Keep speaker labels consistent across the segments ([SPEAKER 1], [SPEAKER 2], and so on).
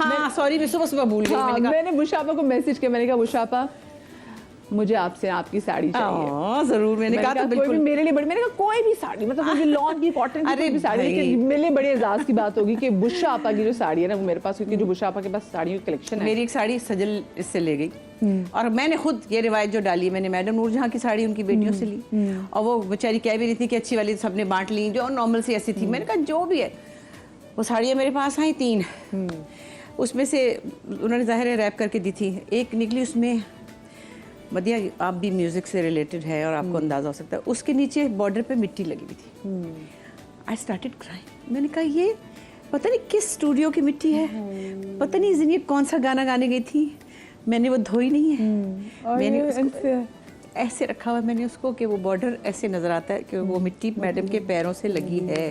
[SPEAKER 1] हाँ सॉरी, मैं सुबह सुबह भूल गई।
[SPEAKER 2] हाँ, मैंने बुशापा को मैसेज किया, मैंने कहा बुशापा मुझे आपसे आपकी साड़ी चाहिए।
[SPEAKER 1] जरूर, मैंने कहा तो बिल्कुल
[SPEAKER 2] मेरे लिए बड़ी, मैंने कहा कोई भी साड़ी, मतलब कोई भी लॉन की, कॉटन की कोई भी साड़ी, लेकिन मेरे लिए बड़े एजाज की बात होगी कि बुशापा की जो साड़ी है ना वो मेरे पास, क्योंकि जो बुशापा के पास साड़ियों की कलेक्शन है।
[SPEAKER 1] मेरी एक साड़ी सजल इससे ले गई और मैंने खुद ये रिवायत जो डाली, मैंने मैडम नूरजहां की साड़ी उनकी बेटियों से ली और वो बेचारी कह भी रही थी कि अच्छी वाली सबने बांट ली, जो नॉर्मल सी ऐसी थी। मैंने कहा जो भी है, वो साड़ियाँ मेरे पास आई 3, उसमें से उन्होंने जाहिर है रैप करके दी थी। एक निकली उसमें, मदिया आप भी म्यूजिक से रिलेटेड है और आपको अंदाजा हो सकता है, उसके नीचे बॉर्डर पे मिट्टी लगी हुई थी। आई स्टार्टेड क्राइंग, मैंने कहा ये पता नहीं किस स्टूडियो की मिट्टी है, पता नहीं जिंदगी कौन सा गाना गाने गई थी, मैंने वो धोई नहीं है। मैंने उसको ऐसे रखा हुआ, मैंने उसको कि वो बॉर्डर ऐसे नजर आता है कि वो मिट्टी मैडम के पैरों से लगी है,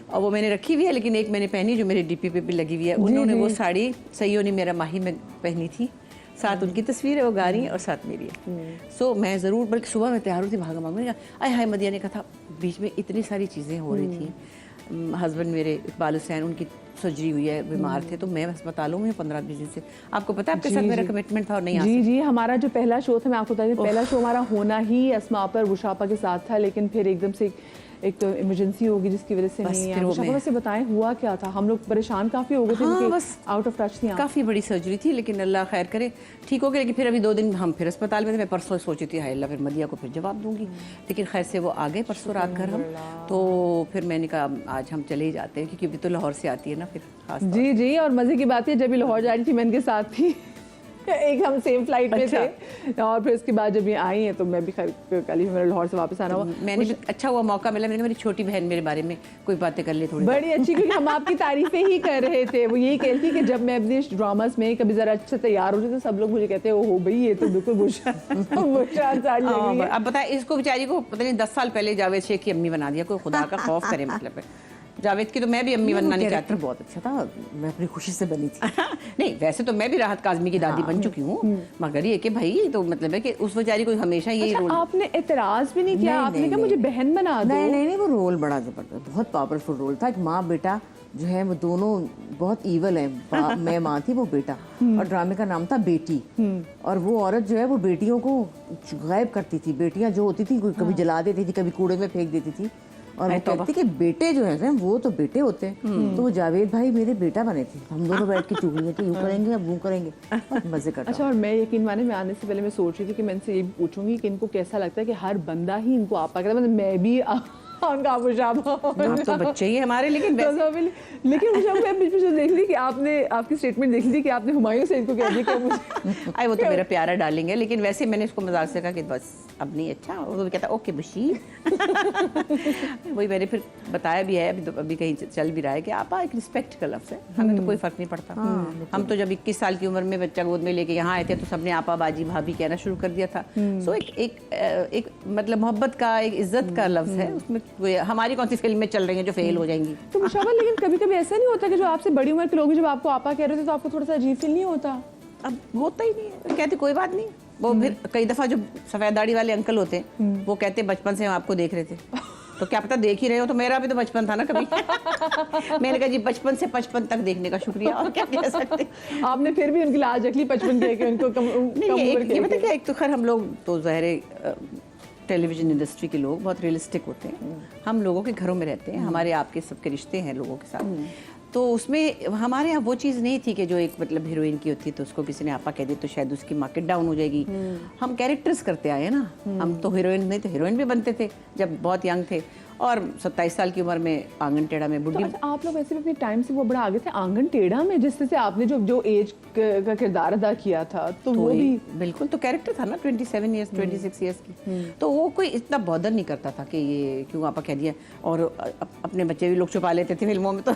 [SPEAKER 1] और वो मैंने रखी हुई है। लेकिन एक मैंने पहनी जो मेरे डीपी पे भी लगी हुई है। उन्होंने वो साड़ी सईयों ने मेरा माही में पहनी थी, साथ उनकी तस्वीर है, वो गा रही है और साथ मेरी है। सो मैं ज़रूर, बल्कि सुबह मैं तैयार होती भागा मांग, आय हाय मदिया ने कहा था, बीच में इतनी सारी चीज़ें हो रही थी। हस्बैंड मेरे इकबाल हुसैन, उनकी सर्जरी हुई है, बीमार थे, तो मैं अस्पतालों में 15-20 दिन से, आपको पता है आपके साथ मेरा कमिटमेंट था और नहीं आ
[SPEAKER 2] जी जी, हमारा जो पहला शो था, मैं आपको बता दूं, पहला शो हमारा होना ही अस्मा पर बुशापा के साथ था, लेकिन फिर एकदम से एक तो इमरजेंसी होगी जिसकी वजह से नहीं आया। बुशापा से बताएं हुआ क्या था? हम लोग परेशान काफी हो गए थे,
[SPEAKER 1] हाँ, बस
[SPEAKER 2] आउट ऑफ टच थी।
[SPEAKER 1] काफ़ी बड़ी सर्जरी थी, लेकिन अल्लाह खैर करे ठीक हो गया। लेकिन फिर अभी 2 दिन हम फिर अस्पताल में थे। मैं परसों सोची थी हाय अल्लाह फिर मदिया को फिर जवाब दूंगी, लेकिन खैर से वो आ गए परसों रात घर हम। तो फिर मैंने कहा आज हम चले ही जाते हैं, क्योंकि अभी तो लाहौर से आती है ना फिर खास।
[SPEAKER 2] जी जी, और मजे की बात है जब भी लाहौर जा रही थी मैं इनके साथ थी एक हम सेम फ्लाइट में थे, और फिर उसके बाद जब ये आई हैं तो मैं भी कल ही मेरा लाहौर से वापस आना हुआ।
[SPEAKER 1] मैंने भी अच्छा हुआ मौका मिला, मैंने मेरी छोटी बहन मेरे बारे में कोई बातें कर ली थोड़ी
[SPEAKER 2] बड़ी अच्छी, क्योंकि हम आपकी तारीफें ही कर रहे थे। वो यही कहती कि जब मैं अपने ड्रामास में कभी जरा अच्छा तैयार हो जाए तो सब लोग मुझे कहते हैं ओ हो भाई ये तो बिल्कुल
[SPEAKER 1] अब बताए इसको बेचारी को पता नहीं 10 साल पहले जावेद शेख की अम्मी बना दिया, कोई खुदा का खौफ करे। मतलब है जावेद की तो मैं भी अम्मी बनना नहीं चाहती।
[SPEAKER 3] बहुत अच्छा था, मैं अपनी खुशी से बनी थी।
[SPEAKER 1] नहीं वैसे तो मैं भी राहत काज़मी की दादी बन चुकी हूँ, मगर ये कि भाई तो मतलब है कि उस बेचारी को हमेशा यही रोल।
[SPEAKER 2] आपने एतराज भी नहीं किया? आपने कहा मुझे बहन बना दो।
[SPEAKER 3] नहीं नहीं नहीं, वो रोल बड़ा जबरदस्त, बहुत पावरफुल रोल था। एक माँ बेटा जो है वो दोनों बहुत ईवल है। मैं माँ थी, वो बेटा, और ड्रामे का नाम था बेटी। और वो औरत जो है वो बेटियों को गायब करती थी। बेटियां जो होती थी कभी जला देती थी, कभी कूड़े में फेंक देती थी, और वो कहती कि बेटे जो है वो तो बेटे होते हैं। तो वो जावेद भाई मेरे बेटा बने थे, हम दोनों बैठ के चुगलियां कि यूं करेंगे अब वो करेंगे, मजे करते।
[SPEAKER 2] अच्छा, और मैं यकीन माने मैं आने से पहले मैं सोच रही थी कि मैं इनसे ये पूछूंगी कि इनको कैसा लगता है कि हर बंदा ही इनको आपा कहता है, मतलब मैं भी
[SPEAKER 1] तो बच्चे ही हमारे। लेकिन
[SPEAKER 2] मुझे मैं बीच में देख ली कि आपने आपकी स्टेटमेंट देख ली कि आपने हुमायूं से इनको कह दिया कि मुझे
[SPEAKER 1] आई वो तो मेरा प्यारा डार्लिंग है। लेकिन वैसे मैंने उसको मजाक से कहा कि बस अब नहीं, अच्छा वो कहता ओके बशीर। वही मैंने फिर बताया भी है, अभी कहीं चल भी रहा है कि आपा एक रिस्पेक्ट का लफ्ज़ है, हमें तो कोई फर्क नहीं पड़ता। हम तो जब 21 साल की उम्र में बच्चा गोद में लेके यहाँ आए थे तो सबने आपा बाजी भाभी कहना शुरू कर दिया था। सो एक मतलब मोहब्बत का, एक इज्जत का लफ्ज़ है, उसमें हमारी कौन सी फिल्म में चल रही है जो फेल हो जाएंगी।
[SPEAKER 2] तो मुशाबा, लेकिन कभी कभी ऐसा नहीं होता कि जो आपसे बड़ी उम्र के लोग जब आपको आपा कह रहे थे तो आपको थोड़ा सा अजीब फील नहीं होता?
[SPEAKER 1] अब होता ही नहीं है, कहते कोई बात नहीं। वो फिर कई दफा जो सफेद दाढ़ी वाले अंकल होते हैं वो कहते बचपन से हम आपको देख रहे थे, तो क्या पता देख ही रहे हो, तो मेरा भी तो बचपन था ना कभी। मैंने कहा जी बचपन से 55 तक देखने का शुक्रिया, और क्या कह सकते।
[SPEAKER 2] आपने फिर भी उनकी लाज रख ली 55 के उनको
[SPEAKER 1] ये पता क्या, एक तो खैर हम लोग तो ज़ाहिर टेलीविजन इंडस्ट्री के लोग बहुत रियलिस्टिक होते हैं, हम लोगों के घरों में रहते हैं, हमारे आपके सबके रिश्ते हैं लोगों के साथ, तो उसमें हमारे यहाँ वो चीज़ नहीं थी कि जो एक मतलब हीरोइन की होती है तो उसको किसी ने आपा कह दे तो शायद उसकी मार्केट डाउन हो जाएगी। हम कैरेक्टर्स करते आए ना, हम तो हीरोइन नहीं तो हीरोइन भी बनते थे जब बहुत यंग थे, और 27 साल की उम्र में आंगन टेढ़ा में बुढ़ी।
[SPEAKER 2] तो आप लोग वैसे भी अपने टाइम से वो बड़ा आगे थे। आंगन टेढ़ा में जिस तरह से आपने जो एज का किरदार अदा किया था तो वो भी
[SPEAKER 1] बिल्कुल तो कैरेक्टर था ना 27 ईयर्स 26 ईयर्स की, तो वो कोई इतना बॉदर नहीं करता था कि ये क्यों आपा कह दिया, और अपने बच्चे भी लोग छुपा लेते थे फिल्मों में। तो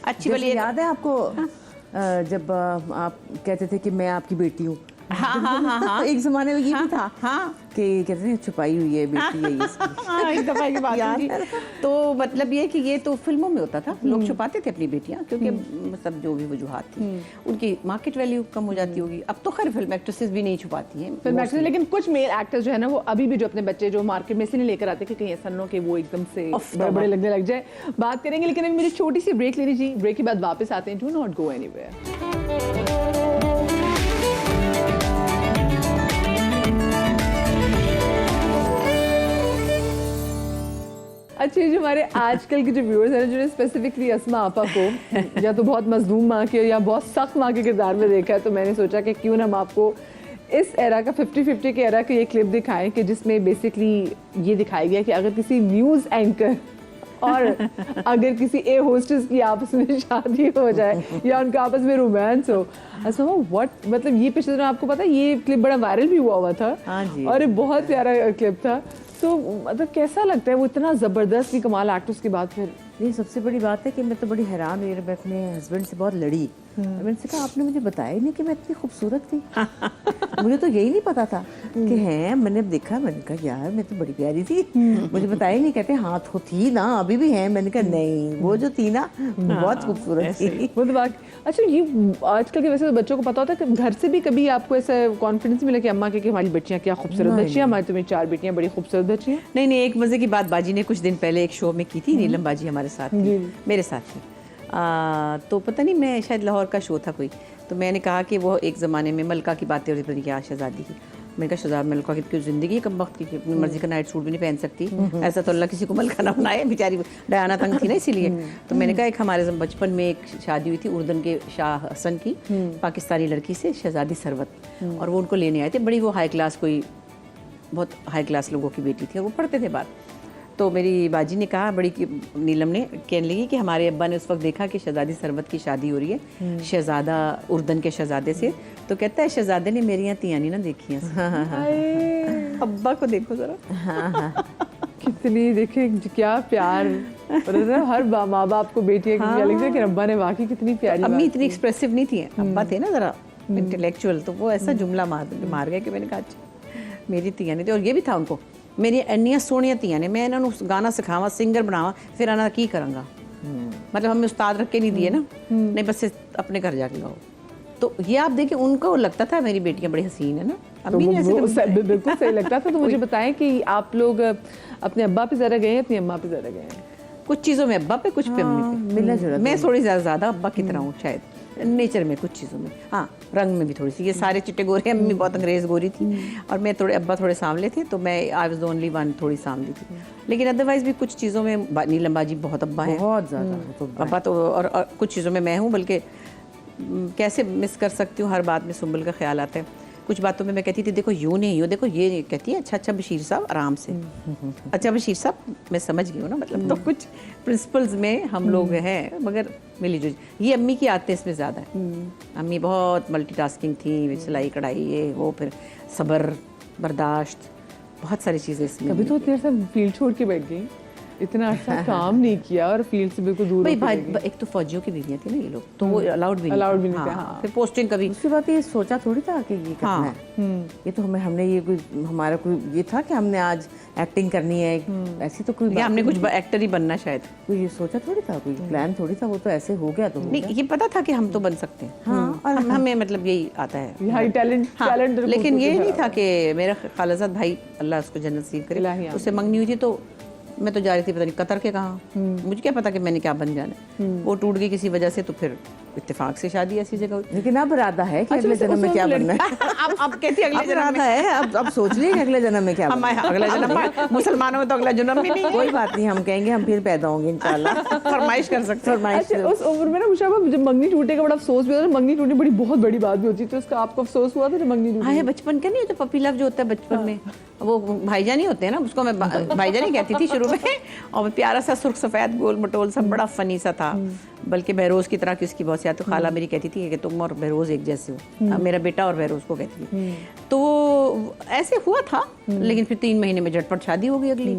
[SPEAKER 1] अच्छी वाली
[SPEAKER 3] याद है आपको जब आप कहते थे कि मैं आपकी बेटी हूँ,
[SPEAKER 1] हाँ हाँ हाँ हाँ
[SPEAKER 3] तो एक जमाने में ये भी था
[SPEAKER 1] हाँ
[SPEAKER 3] कि कहते हैं छुपाई हुई है बेटी है ये इसकी।
[SPEAKER 1] हाँ, एक दफा की बात हुई थी। तो मतलब ये कि ये तो फिल्मों में होता था, लोग छुपाते थे अपनी बेटियां, क्योंकि मतलब जो भी वजूहात थी उनकी मार्केट वैल्यू कम हो जाती होगी। अब तो खैर फिल्म एक्ट्रेसेस भी नहीं छुपाती हैं
[SPEAKER 2] फिल्म एक्ट्रेस, लेकिन कुछ मेल एक्टर्स जो है ना वो अभी भी जो अपने बच्चे जो मार्केट में इसलिए नहीं लेकर आते कि कहीं ऐसा ना हो कि वो एकदम से बड़े बड़े लगने लग जाए। बात करेंगे, लेकिन अभी मेरी छोटी सी ब्रेक लेनी चाहिए। ब्रेक के बाद वापस आते हैं। Do not go anywhere. अच्छा, जो हमारे आजकल के जो व्यूअर्स हैं जिन्होंने स्पेसिफिकली अस्मा आपा को या तो बहुत मजलूम माँ के या बहुत सख्त माँ के किरदार में देखा है, तो मैंने सोचा कि क्यों ना हम आपको इस एरा का 50-50 के एरा का ये क्लिप दिखाएं कि जिसमें बेसिकली ये दिखाया गया कि अगर किसी न्यूज़ एंकर और अगर किसी ए होस्टेस की आपस में शादी हो जाए या उनका आपस में रोमांस हो, असमा व्हाट, मतलब ये पिछले दिनों आपको पता है ये क्लिप बड़ा वायरल भी हुआ था।
[SPEAKER 3] हाँ जी।
[SPEAKER 2] और ये बहुत प्यारा क्लिप था। तो मतलब कैसा लगता है वो इतना ज़बरदस्त की कमाल एक्ट्रेस की बात? फिर
[SPEAKER 3] ये सबसे बड़ी बात है कि मैं तो बड़ी हैरान हुई, मैं अपने हस्बैंड से बहुत लड़ी। मैंने से कहा आपने मुझे बताया ही नहीं कि मैं इतनी खूबसूरत थी। मुझे तो यही नहीं पता था कि हैं। मैंने देखा, मैंने कहा यार मैं तो बड़ी प्यारी थी, मुझे बताया ही नहीं। कहते हाँ तो थी ना, अभी भी है। मैंने कहा नहीं, वो जो थी ना बहुत खूबसूरत थी।
[SPEAKER 2] वो तो बात। अच्छा, ये आजकल के वैसे तो बच्चों को पता होता है कि घर से भी कभी आपको ऐसा कॉन्फिडेंस मिला कि अम्मा कि हमारी बच्चियाँ क्या खूबसूरत बच्चियाँ, हमारी तुम्हें 4 बेटियाँ बड़ी खूबसूरत बच्चियाँ?
[SPEAKER 1] नहीं, एक मजे की बात बाजी ने कुछ दिन पहले एक शो में की थी। नीलम बाजी हमारे साथ थी, मेरे साथ थी। तो पता नहीं, मैं शायद लाहौर का शो था कोई, तो मैंने कहा कि वो एक ज़माने में मलका की बातें हो रही थी, क्या शहजादी की। मैंने कहा शहजाद मलका की क्यों ज़िंदगी कम वक्त की, अपनी मर्जी का नाइट सूट भी नहीं पहन सकती। ऐसा तो अल्लाह किसी को मलका ना बनाए, बेचारी डायना तंग थी ना इसीलिए। तो मैंने कहा एक हमारे बचपन में एक शादी हुई थी उर्दन के शाह हसन की, पाकिस्तानी लड़की से, शहजादी सरवत, और वो उनको लेने आए थे। बड़ी वो हाई क्लास, कोई बहुत हाई क्लास लोगों की बेटी थी और वो पढ़ते थे बाहर। तो मेरी बाजी ने कहा, बड़ी नीलम ने कहने लगी कि हमारे अब्बा ने उस वक्त देखा कि शहजादी सरवत की शादी हो रही है शहजादा उर्दन के शहजादे से। तो कहता है शहजादे ने मेरी यहाँ तियानी ना देखी हैं। अब्बा को देखो जरा।
[SPEAKER 2] कितनी देखे क्या प्यार। हर माँ बाप को बेटियाँ की लगती है कि अब्बा ने वाकई कितनी प्यारी।
[SPEAKER 1] अम्मी इतनी एक्सप्रेसिव नहीं थी, अब्बा थे ना जरा इंटेलेक्चुअल, तो वो ऐसा जुमला मार गया कि मैंने कहा अच्छा मेरी तियानी थी। और ये भी था उनको, मेरी अन्नियां सोनिया तियां ने, मैं इन्होंने गाना सिखावा, सिंगर बनावा, फिर आना की करांगा। मतलब हमें उस्ताद रख के नहीं दिए ना, नहीं बस अपने घर जाके गाओ। तो ये आप देखिए, उनको लगता था मेरी बेटियां बड़ी हसीन है ना।
[SPEAKER 2] तो बिल्कुल सही लगता था। तो मुझे बताएं कि आप लोग अपने अब्बा पे ज़्यादा गए हैं, अपनी अम्मा पे ज़्यादा गए हैं?
[SPEAKER 1] कुछ चीज़ों में अब्बा पे, कुछ पे अम्मी पे।
[SPEAKER 3] मिला जुला
[SPEAKER 1] मैं थोड़ी ज़्यादा अब्बा की तरह हूँ शायद, नेचर में, कुछ चीज़ों में। हाँ, रंग में भी थोड़ी सी, ये सारे चिट्टे गोरे, अम्मी बहुत अंग्रेज़ गोरी थी और मैं थोड़े, अब्बा थोड़े सांवले थे, तो मैं I was the only one थोड़ी सांवली थी। लेकिन अदरवाइज भी कुछ चीज़ों में नीलम बाजी बहुत अब्बा है,
[SPEAKER 3] बहुत ज़्यादा
[SPEAKER 1] अब्बा तो। और कुछ चीज़ों में मैं हूँ, बल्कि कैसे मिस कर सकती हूँ, हर बात में सुंबल का ख्याल आता है। कुछ बातों में मैं कहती थी देखो यूँ नहीं यूँ, देखो ये कहती है अच्छा बशीर साहब आराम से। अच्छा बशीर साहब, मैं समझ गई हूँ ना, मतलब तो कुछ प्रिंसिपल्स में हम लोग हैं, मगर मिली जुली। ये अम्मी की आदतें इसमें ज़्यादा है। अम्मी बहुत मल्टीटास्किंग थी, सिलाई कढ़ाई ये वो, फिर सब्र बर्दाश्त, बहुत सारी चीज़ें इसमें।
[SPEAKER 2] कभी तो इतने अर्सा फील्ड छोड़ के बैठ गई, इतना अच्छा काम नहीं किया और फील्ड से बिल्कुल दूर।
[SPEAKER 1] भाई एक तो फौजियों की बीवियां थी ना ये लोग, तो वो अलाउड भी नहीं थे। हाँ। फिर पोस्टिंग कभी।
[SPEAKER 3] दूसरी बात ये सोचा थोड़ी था कि ये करना है। ये तो हमने ये कोई हमारा कोई ये था कि हमने आज एक्टिंग करनी है, ऐसी तो कोई
[SPEAKER 1] हमने कुछ एक्टर ही बनना, शायद
[SPEAKER 3] कोई ये सोचा थोड़ी था, कोई प्लान थोड़ी था, वो तो ऐसे हो गया। तो
[SPEAKER 1] नहीं, ये पता था कि हम तो बन सकते हैं। हाँ, और हमें मतलब यही आता है,
[SPEAKER 2] हाई टैलेंट।
[SPEAKER 1] लेकिन ये नहीं था कि मेरा खालजाद भाई, अल्लाह उसको जन्नत नसीब करे, उससे मंगनी हुई थी, तो मैं तो जा रही थी पता नहीं कतर के कहाँ, मुझे क्या पता कि मैंने क्या बन जाना। वो टूट गई किसी वजह से, तो फिर इत्तेफाक से शादी ऐसी जगह।
[SPEAKER 3] लेकिन अब इरादा है कि अगले जन्म में क्या बनना है।
[SPEAKER 1] अब कहती है अगले
[SPEAKER 3] जन्म है, अब सोच लीजिए अगले जन्म में क्या बनना है।
[SPEAKER 1] अगला जन्म मुसलमानों में तो अगला जन्म भी नहीं।
[SPEAKER 3] कोई बात नहीं, हम कहेंगे हम फिर पैदा होंगे इंशाल्लाह।
[SPEAKER 1] फरमाइश कर सकते हैं।
[SPEAKER 2] अच्छा, उस उम्र में ना मुशाबा जब मंगनी टूटे का बड़ा अफसोस भी होता है, मंगनी टूटनी बड़ी बहुत बड़ी बात भी होती है, तो उसका आपको अफसोस हुआ था जब मंगनी टूटी?
[SPEAKER 1] हाँ, बचपन का नहीं होता पपी लव जो होता है बचपन में, वो भाईजान ही होते हैं ना, उसको मैं भाईजान ही कहती थी शुरू में। और प्यारा सा सुर्ख सफ़ेद गोल मटोल सा, बड़ा फनी सा था, बल्कि बहरोज़ की तरह की उसकी बहुत याद। तो खाला मेरी कहती थी कि तुम और बहरोज़ एक जैसे हो, मेरा बेटा और बहरोज़ को कहती थी। तो ऐसे हुआ था, लेकिन फिर 3 महीने में झटपट शादी हो गई अगली।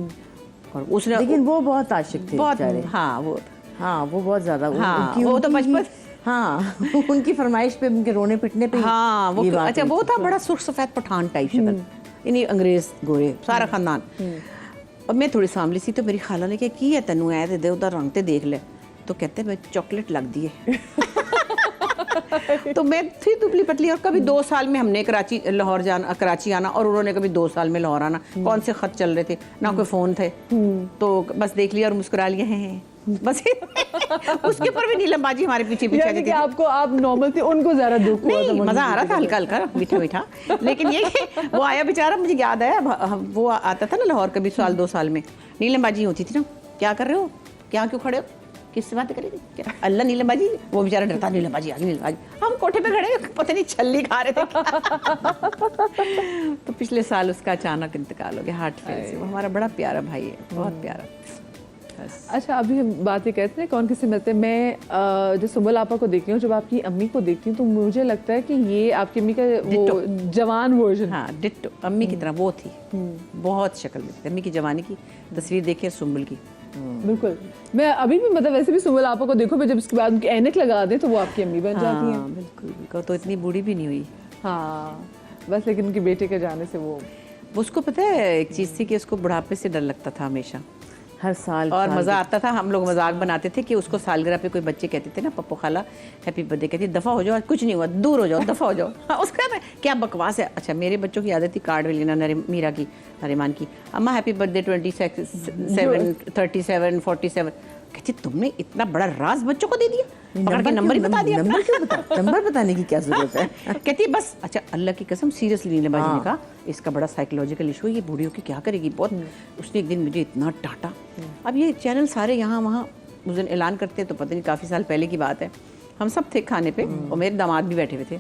[SPEAKER 1] और उसने,
[SPEAKER 3] लेकिन वो बहुत आशिक थे
[SPEAKER 1] बहुत।
[SPEAKER 3] बेचारे।
[SPEAKER 1] हाँ, वो
[SPEAKER 3] बहुत ज़्यादा।
[SPEAKER 1] हाँ, वो तो बचपन
[SPEAKER 3] हाँ उनकी फरमाइश पे, उनके रोने पिटने पे
[SPEAKER 1] हाँ वो
[SPEAKER 3] ये बात
[SPEAKER 1] अच्छा
[SPEAKER 3] हुई
[SPEAKER 1] वो
[SPEAKER 3] थी।
[SPEAKER 1] था बड़ा सुर्ख सफेद पठान टाइप शक्ल, इन्हीं अंग्रेज गोरे सारा खानदान। और मैं थोड़ी सांवली सी, तो मेरी खाला ने कहा की है तेनू ऐ दे उधर रंग ते देख ले, तो कहते मैं चॉकलेट लग दी है। तो मैं थी दुबली पतली, और कभी 2 साल में हमने कराची आना, और उन्होंने कभी 2 साल में लाहौर आना। कौन से खत चल रहे थे, ना कोई फोन थे, तो बस देख लिया और मुस्कुरा लिए हैं बस। उसके ऊपर भी नीलम बाजी हमारे पीछे पीछे
[SPEAKER 2] यानी कि आपको, आप नॉर्मल थे, उनको ज़्यादा दुख हुआ था?
[SPEAKER 1] नहीं,
[SPEAKER 2] मम्मी
[SPEAKER 1] मजा आ
[SPEAKER 2] जी
[SPEAKER 1] रहा
[SPEAKER 2] के
[SPEAKER 1] था
[SPEAKER 2] साथ?
[SPEAKER 1] हल्का हल्का मीठा मीठा। लेकिन ये कि वो आया बेचारा, मुझे याद आया वो आता था ना लाहौर कभी 1-2 साल में, नीलम बाजी होती थी ना, क्या कर रहे हो, क्या क्यों खड़े हो, किससे बात करेगी, क्या अल्लाह नीलम बाजी, वो बेचारा डरता नीलम बाजी आ गई, नीलम बाजी। हम कोठे पे खड़े पता नहीं छल्ली खा रहे थे। तो पिछले साल उसका अचानक इंतकाल हो गया हार्ट फेल से। वो हमारा बड़ा प्यारा भाई है, बहुत प्यारा।
[SPEAKER 2] अच्छा, अभी हम बातें करते हैं कौन किससे मिलते हैं। मैं जब सुम्बुल आपा को देखती हूँ, जब आपकी अम्मी को देखती हूँ, तो मुझे लगता है कि ये आपकी अम्मी का वो जवान वर्जन।
[SPEAKER 1] हाँ डिट्टो अम्मी की तरह वो थी, बहुत शक्ल में अम्मी की जवानी की तस्वीर देखिए सुम्बुल की।
[SPEAKER 2] बिल्कुल। मैं अभी भी मतलब वैसे भी सुम्बुल आपा को देखो, मैं जब उसके बाद उनकी ऐनक लगा दें तो वो आपकी अम्मी बन जाती हैं।
[SPEAKER 1] बिल्कुल बिल्कुल, तो इतनी बूढ़ी भी नहीं हुई।
[SPEAKER 2] हाँ बस, लेकिन उनके बेटे के जाने से वो
[SPEAKER 1] उसको पता है एक चीज़ थी कि उसको बुढ़ापे से डर लगता था हमेशा,
[SPEAKER 3] हर साल
[SPEAKER 1] और मज़ा आता था। हम लोग मजाक बनाते थे कि उसको सालगिरह पे कोई बच्चे कहते थे ना, पप्पू खाला हैप्पी बर्थडे, कहती दफ़ा हो जाओ, कुछ नहीं हुआ, दूर हो जाओ, दफ़ा हो जाओ। हाँ, उसका ना क्या बकवास है। अच्छा मेरे बच्चों की आदत थी कार्ड में लेना, मीरा की, नरीमान की, अम्मा हैप्पी बर्थडे 27, 37, 47। कहती तुमने इतना बड़ा राज बच्चों को दे दिया, पकड़ के नंबर ही बता दिया।
[SPEAKER 3] नंबर क्यों बता, नंबर बताने की क्या जरूरत है।
[SPEAKER 1] कहती बस अच्छा अल्लाह की कसम सीरियसली नीलम बाजी ने कहा इसका बड़ा साइकोलॉजिकल इशू है, ये बूढ़ी होकर क्या करेगी बहुत। उसने एक दिन मुझे इतना डांटा। अब ये चैनल सारे यहाँ वहाँ उस दिन ऐलान करते हैं, तो पता नहीं काफ़ी साल पहले की बात है, हम सब थे खाने पे और मेरे दामाद भी बैठे हुए थे,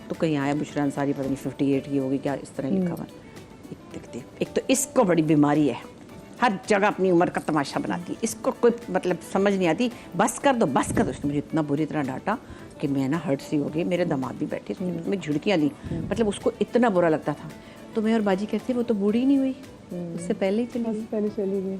[SPEAKER 1] तो कहीं आया बुशरा अंसारी, पता नहीं 58 की होगी क्या, इस तरह लिखा हुआ। एक तो इसको बड़ी बीमारी है, हर जगह अपनी उम्र का तमाशा बनाती है, इसको कोई मतलब समझ नहीं आती, बस कर दो बस कर दो। उसने मुझे इतना बुरी तरह डांटा कि मैं ना हर्ट सी हो गई। मेरे दामाद भी बैठे, मैं झुड़कियाँ दी, मतलब उसको इतना बुरा लगता था। तो मैं और बाजी कहती वो तो बूढ़ी नहीं हुई, उससे पहले ही चली गई।
[SPEAKER 2] पहले चली गई।